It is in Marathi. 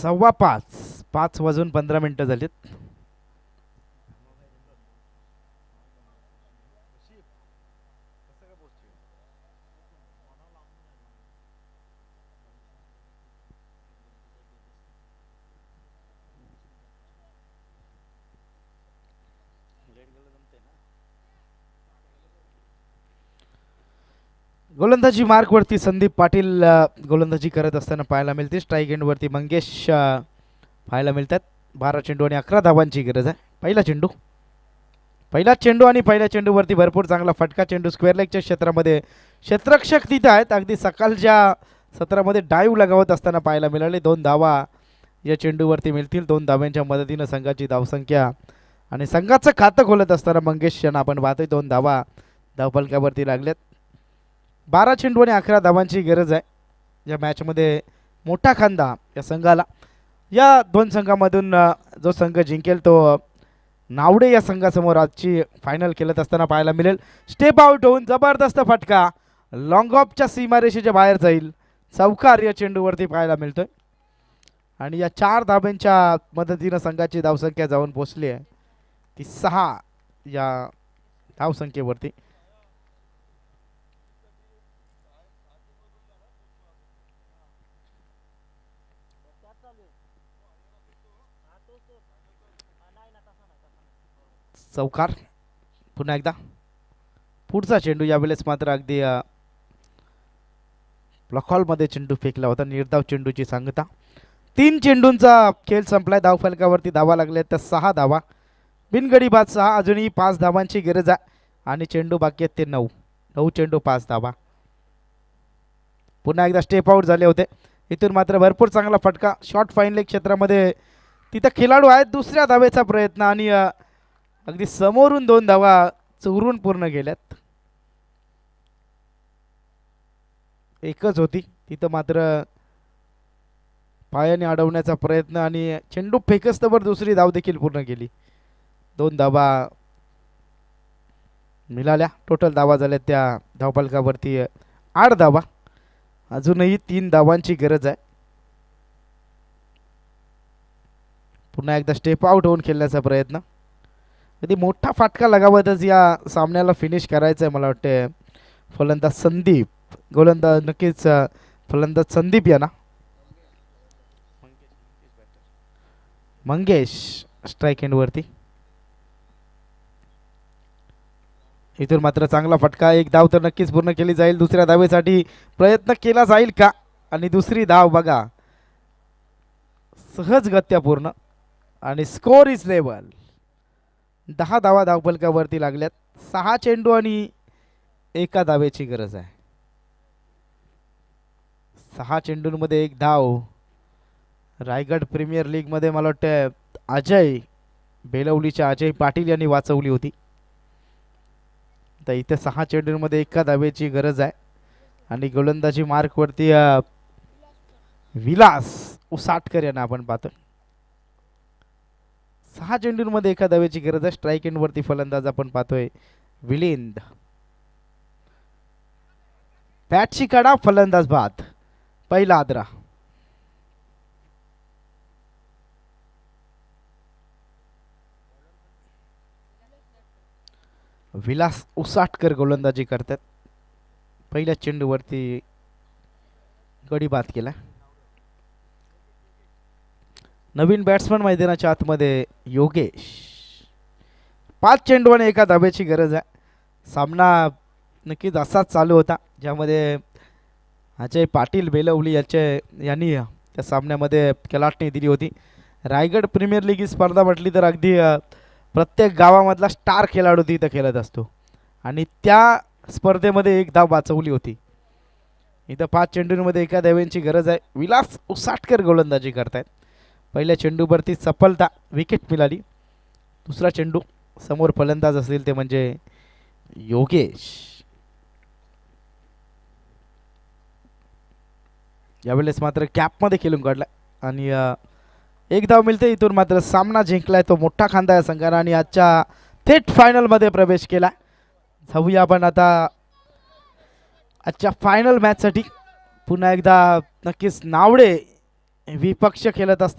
5:15 5:15 झालेत. गोलंदाजी मार्क वरती संदीप पाटील गोलंदाजी करत असताना पाहायला मिळते. स्ट्राईक एंड वरती मंगेश पाहायला मिळतात. 12 चेंडू आणि 11 धावांची गरज आहे. पहिला चेंडू आणि पहिल्या चेंडूवरती भरपूर चांगला फटका चेंडू स्क्वेअर लेगच्या क्षेत्रामध्ये क्षेत्ररक्षक तिथे आहेत. अगदी सकाळच्या सत्रामध्ये डाईव्ह लगावत असताना पाहायला मिळाले. 2 धावा या चेंडूवरती मिळतील. 2 धाव्यांच्या मदतीनं संघाची धावसंख्या आणि संघाचं खातं खोलत असताना मंगेश यांना आपण पाहतोय 2 धावा धावफलकावरती लागल्यात. 12 चेंडू आणि 11 धावांची गरज आहे या मॅचमध्ये. मोठा खांदा या संघाला. या 2 संघामधून जो संघ जिंकेल तो नावडे या संघासमोर आजची फायनल खेळत असताना पाहायला मिळेल. स्टेप आउट होऊन जबरदस्त फटका लॉंग ऑफच्या सीमारेषेच्या बाहेर जाईल. चौकार या चेंडूवरती पाहायला मिळतोय आणि या 4 धाब्यांच्या मदतीनं संघाची धावसंख्या जाऊन पोहोचली आहे ती 6 या धावसंख्येवरती. चौकार पुन्हा एकदा पुढचा चेंडू. यावेळेस मात्र अगदी ब्लॉकहॉलमध्ये चेंडू फेकला होता. निर्धाव चेंडूची सांगता. 3 चेंडूंचा खेळ संपलाय. धावफलकावरती धावा लागल्या तर 6 धावा. बिनगडी बाद 6. अजूनही 5 धावांची गरज आहे आणि चेंडू बाकी आहेत ते 9 चेंडू 5 धावा. पुन्हा एकदा स्टेप आउट झाले होते. इथून मात्र भरपूर चांगला फटका शॉर्ट फाईन लेग क्षेत्रामध्ये तिथं खेळाडू आहेत. दुसऱ्या धावेचा प्रयत्न आणि अगदी समोरून 2 धावा चुरून पूर्ण केल्यात. एकच होती तिथं मात्र पायाने अडवण्याचा प्रयत्न आणि चेंडू फेकस्तवर दुसरी धाव देखील पूर्ण केली. 2 धावा मिळाल्या. टोटल धावा झाल्या त्या धावफलकावरती 8 धावा. अजूनही 3 धावांची गरज आहे. पुन्हा एकदा स्टेप आउट होऊन खेळण्याचा प्रयत्न. कधी मोठा फटका लगावतच या सामन्याला फिनिश करायचं आहे मला वाटतं. फलंदाज संदीप. गोलंदाज नक्कीच फलंदाज संदीप या ना. मंगेश स्ट्राईक एंडवरती. इथून मात्र चांगला फटका. 1 धाव तर नक्कीच पूर्ण केली जाईल. दुसऱ्या धावेसाठी प्रयत्न केला जाईल का आणि दुसरी धाव बघा सहजगत्या पूर्ण आणि स्कोर इज लेवल. 10 धावा धावफलकावरती लागल्यात. 6 चेंडू आणि 1 धावेची गरज आहे. 6 चेंडूंमध्ये 1 धाव. रायगड प्रीमियर लीगमध्ये मला वाटतं अजय बेलवलीच्या अजय पाटील यांनी वाचवली होती. तर इथे 6 चेंडूंमध्ये 1 धावेची गरज आहे आणि गोलंदाजी मार्कवरती विलास उसाटकर यांना आपण पाहतो. 6 चेंडूंमध्ये 1 धावेची गरज आहे. स्ट्राईक एंडवरती फलंदाज आपण पाहतोय विलिंद. बॅटची कडा फलंदाज बाद. पहिला आदरा. विलास उसाटकर गोलंदाजी करतात. पहिल्या चेंडूवरती गडी बाद केला. नवीन बॅट्समन मैदानाच्या आतमध्ये योगेश. 5 चेंडू आणि 1 धाब्याची गरज आहे. सामना नक्कीच असाच चालू होता ज्यामध्ये अजय पाटील बेलवली यांनी त्या सामन्यामध्ये कलाटणी दिली होती. रायगड प्रीमियर लीग ही स्पर्धा म्हटली तर अगदी प्रत्येक गावामधला स्टार खेळाडू तिथं खेळत असतो आणि त्या स्पर्धेमध्ये 1 धाव वाचवली होती. इथं 5 चेंडूंमध्ये 1 धावेची गरज आहे. विलास उसाटकर गोलंदाजी करतायत. पहिल्या चेंडूवरती सफलता. विकेट मिळाली. दुसरा चेंडू समोर फलंदाज असतील ते म्हणजे योगेश. यावेळेस मात्र कॅपमध्ये खेळून काढला आणि 1 धाव मिळते. इथून मात्र सामना जिंकलाय तो मोठा खांदा या संघाने आणि आजच्या थेट फायनलमध्ये प्रवेश केला. जाऊया आपण आता आजच्या फायनल मॅचसाठी. पुन्हा एकदा नक्कीच नावडे विपक्ष खेळत असतात.